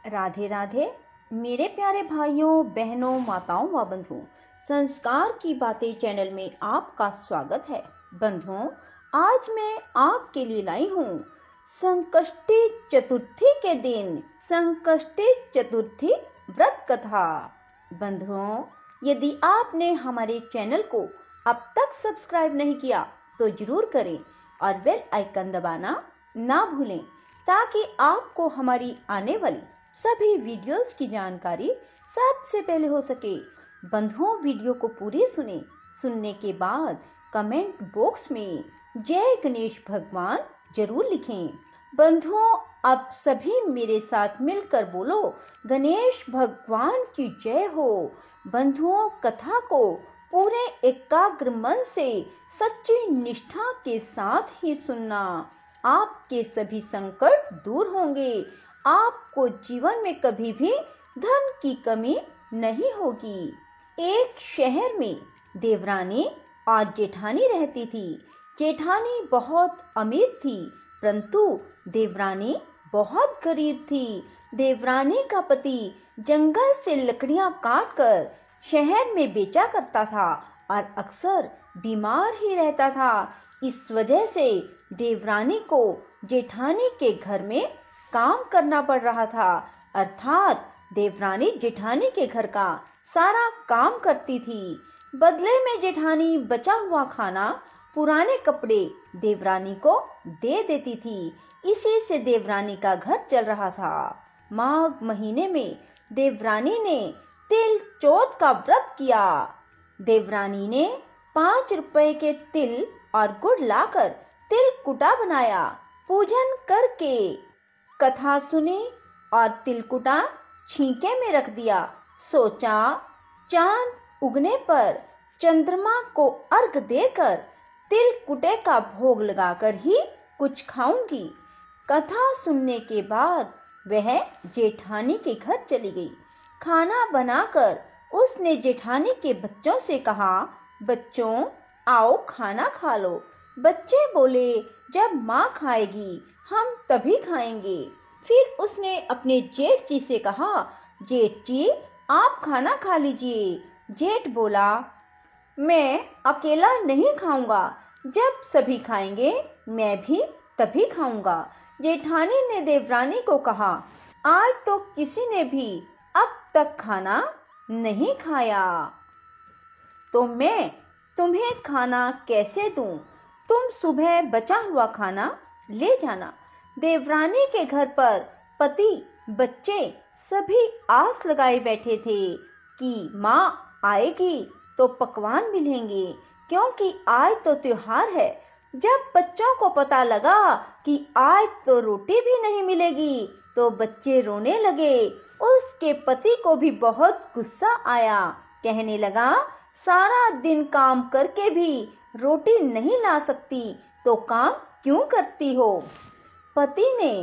राधे राधे मेरे प्यारे भाइयों बहनों माताओं व बंधुओं, संस्कार की बातें चैनल में आपका स्वागत है। बंधुओं, आज मैं आपके लिए लाई हूँ संकष्टी चतुर्थी के दिन संकष्टी चतुर्थी व्रत कथा। बंधुओं, यदि आपने हमारे चैनल को अब तक सब्सक्राइब नहीं किया तो जरूर करें और बेल आइकन दबाना ना भूलें, ताकि आपको हमारी आने वाली सभी वीडियोस की जानकारी सबसे पहले हो सके। बंधुओं, वीडियो को पूरी सुनने के बाद कमेंट बॉक्स में जय गणेश भगवान जरूर लिखें। बंधुओं, अब सभी मेरे साथ मिलकर बोलो, गणेश भगवान की जय हो। बंधुओं, कथा को पूरे एकाग्र मन से सच्ची निष्ठा के साथ ही सुनना। आपके सभी संकट दूर होंगे। आपको जीवन में कभी भी धन की कमी नहीं होगी। एक शहर में देवरानी और जेठानी रहती थी। जेठानी बहुत अमीर थी, परंतु देवरानी बहुत गरीब थी। देवरानी का पति जंगल से लकड़ियां काटकर शहर में बेचा करता था और अक्सर बीमार ही रहता था। इस वजह से देवरानी को जेठानी के घर में काम करना पड़ रहा था, अर्थात देवरानी जेठानी के घर का सारा काम करती थी। बदले में जेठानी बचा हुआ खाना, पुराने कपड़े देवरानी को दे देती थी। इसी से देवरानी का घर चल रहा था। माघ महीने में देवरानी ने तिल चौथ का व्रत किया। देवरानी ने 5 रुपए के तिल और गुड़ लाकर तिल कुटा बनाया। पूजन करके कथा सुनी और तिलकुटा छींके में रख दिया। सोचा, चांद उगने पर चंद्रमा को अर्घ देकर तिलकुटे का भोग लगाकर ही कुछ खाऊंगी। कथा सुनने के बाद वह जेठानी के घर चली गई। खाना बनाकर उसने जेठानी के बच्चों से कहा, बच्चों आओ खाना खा लो। बच्चे बोले, जब माँ खाएगी हम तभी खाएंगे। फिर उसने अपने जेठ जी से कहा, जेठ जी आप खाना खा लीजिए। जेठ बोला, मैं अकेला नहीं खाऊंगा, जब सभी खाएंगे मैं भी तभी खाऊंगा। जेठानी ने देवरानी को कहा, आज तो किसी ने भी अब तक खाना नहीं खाया, तो मैं तुम्हें खाना कैसे दूं? तुम सुबह बचा हुआ खाना ले जाना। देवरानी के घर पर पति बच्चे सभी आस लगाए बैठे थे कि माँ आएगी तो पकवान मिलेंगे, क्योंकि आज तो त्योहार है। जब बच्चों को पता लगा कि आज तो रोटी भी नहीं मिलेगी तो बच्चे रोने लगे। उसके पति को भी बहुत गुस्सा आया। कहने लगा, सारा दिन काम करके भी रोटी नहीं ला सकती तो काम क्यों करती हो? पति ने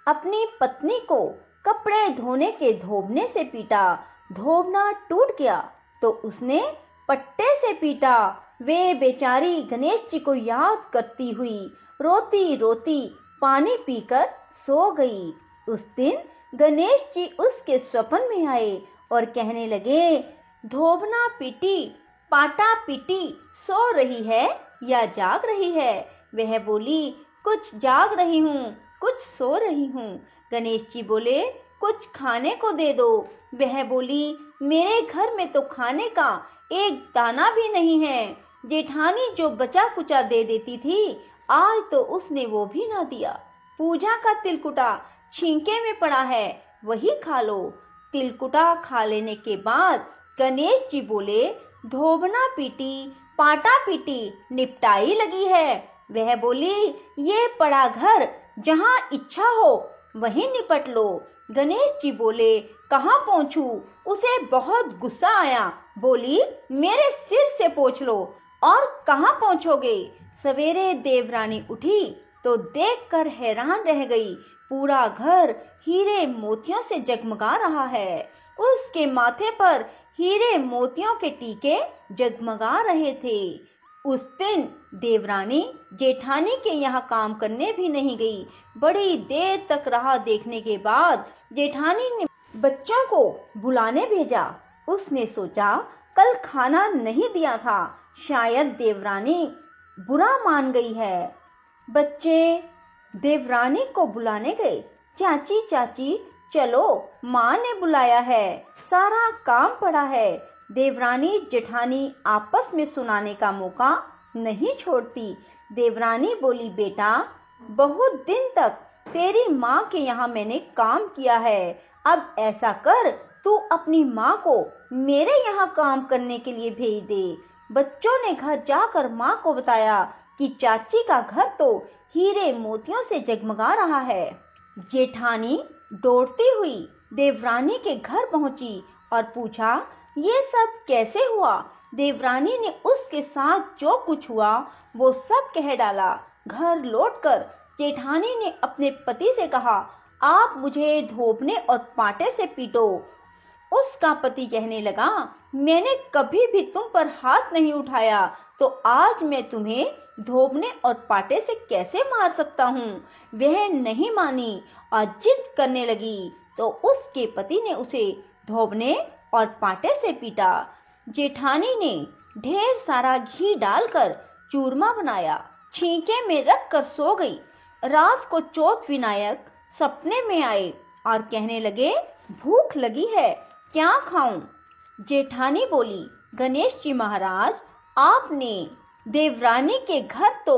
अपनी पत्नी को कपड़े धोने के धोबने से पीटा। धोबना टूट गया तो उसने पट्टे से पीटा। वे बेचारी गणेश जी को याद करती हुई रोती रोती पानी पीकर सो गई। उस दिन गणेश जी उसके स्वप्न में आए और कहने लगे, धोबना पीटी पाटा पीटी सो रही है या जाग रही है? वह बोली, कुछ जाग रही हूँ, कुछ सो रही हूँ। गणेश जी बोले, कुछ खाने को दे दो। वह बोली, मेरे घर में तो खाने का एक दाना भी नहीं है। जेठानी जो बचा कुचा दे देती थी, आज तो उसने वो भी ना दिया। पूजा का तिलकुटा छींके में पड़ा है, वही खा लो। तिलकुटा खा लेने के बाद गणेश जी बोले, धोबना पीटी पाटा पीटी निपटाई लगी है। वह बोली, ये पड़ा घर, जहाँ इच्छा हो वहीं निपट लो। गणेश जी बोले, कहाँ पहुँचूं? उसे बहुत गुस्सा आया। बोली, मेरे सिर से पूछ लो। और कहाँ पहुँचोगे? सवेरे देवरानी उठी तो देखकर हैरान रह गई। पूरा घर हीरे मोतियों से जगमगा रहा है। उसके माथे पर हीरे मोतियों के टीके जगमगा रहे थे। उस दिन देवरानी जेठानी के यहाँ काम करने भी नहीं गई। बड़ी देर तक राह देखने के बाद जेठानी ने बच्चों को बुलाने भेजा। उसने सोचा कल खाना नहीं दिया था, शायद देवरानी बुरा मान गई है। बच्चे देवरानी को बुलाने गए। चाची चाची चलो, माँ ने बुलाया है, सारा काम पड़ा है। देवरानी जेठानी आपस में सुनाने का मौका नहीं छोड़ती। देवरानी बोली, बेटा बहुत दिन तक तेरी माँ के यहाँ मैंने काम किया है, अब ऐसा कर तू अपनी माँ को मेरे यहाँ काम करने के लिए भेज दे। बच्चों ने घर जाकर माँ को बताया कि चाची का घर तो हीरे मोतियों से जगमगा रहा है। जेठानी दौड़ती हुई देवरानी के घर पहुंची और पूछा, ये सब कैसे हुआ? देवरानी ने उसके साथ जो कुछ हुआ वो सब कह डाला। घर लौटकर जेठानी ने अपने पति से कहा, आप मुझे धोबने और पाटे से पीटो। उसका पति कहने लगा, मैंने कभी भी तुम पर हाथ नहीं उठाया, तो आज मैं तुम्हें धोबने और पाटे से कैसे मार सकता हूँ? वह नहीं मानी और जिद करने लगी, तो उसके पति ने उसे धोबने और पाटे से पीटा। जेठानी ने ढेर सारा घी डालकर चूरमा बनाया, छींके में रख कर सो गई। रात को चौथ विनायक सपने में आए और कहने लगे, भूख लगी है, क्या खाऊं? जेठानी बोली, गणेश जी महाराज, आपने देवरानी के घर तो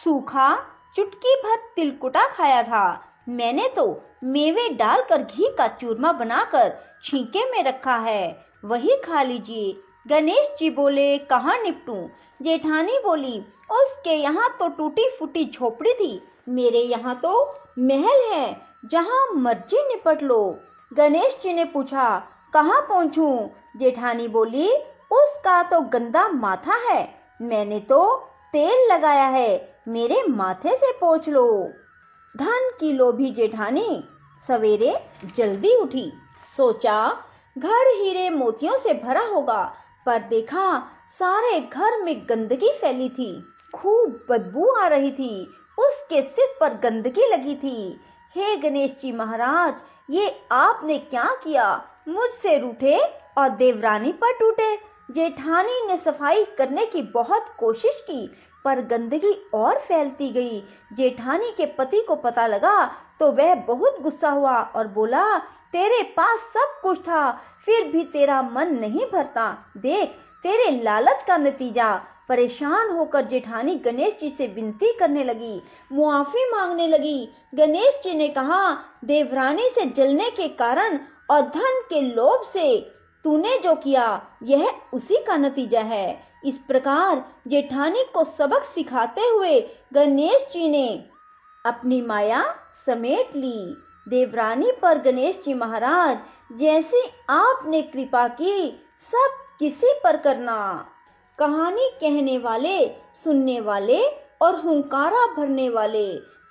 सूखा चुटकी भर तिलकुटा खाया था, मैंने तो मेवे डालकर घी का चूरमा बनाकर छींके में रखा है, वही खा लीजिए। गणेश जी बोले, कहाँ निपटूं? जेठानी बोली, उसके यहाँ तो टूटी फूटी झोपड़ी थी, मेरे यहाँ तो महल है, जहाँ मर्जी निपट लो। गणेश जी ने पूछा, कहाँ पहुँचूं? जेठानी बोली, उसका तो गंदा माथा है, मैंने तो तेल लगाया है, मेरे माथे से पोंछ लो। धन की लोभी जेठानी सवेरे जल्दी उठी। सोचा घर हीरे मोतियों से भरा होगा, पर देखा सारे घर में गंदगी फैली थी, खूब बदबू आ रही थी, उसके सिर पर गंदगी लगी थी। हे गणेश जी महाराज, ये आपने क्या किया? मुझसे रूठे और देवरानी पर टूटे। जेठानी ने सफाई करने की बहुत कोशिश की, पर गंदगी और फैलती गई। जेठानी के पति को पता लगा तो वह बहुत गुस्सा हुआ और बोला, तेरे पास सब कुछ था, फिर भी तेरा मन नहीं भरता, देख तेरे लालच का नतीजा। परेशान होकर जेठानी गणेश जी से विनती करने लगी, मुआफी मांगने लगी। गणेश जी ने कहा, देवरानी से जलने के कारण और धन के लोभ से तूने जो किया, यह उसी का नतीजा है। इस प्रकार जेठानी को सबक सिखाते हुए गणेश जी ने अपनी माया समेट ली। देवरानी पर गणेश जी महाराज, जैसी आपने कृपा की, सब किसी पर करना। कहानी कहने वाले, सुनने वाले और हुंकारा भरने वाले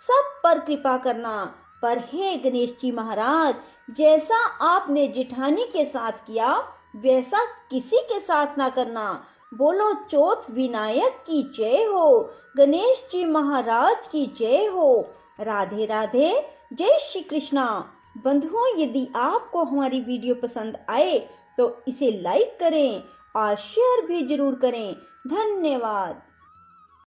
सब पर कृपा करना। पर हे गणेश जी महाराज, जैसा आपने जेठानी के साथ किया, वैसा किसी के साथ ना करना। बोलो चौथ विनायक की जय हो, गणेश जी महाराज की जय हो। राधे राधे, जय श्री कृष्णा। बंधुओं, यदि आपको हमारी वीडियो पसंद आए तो इसे लाइक करें और शेयर भी जरूर करें। धन्यवाद।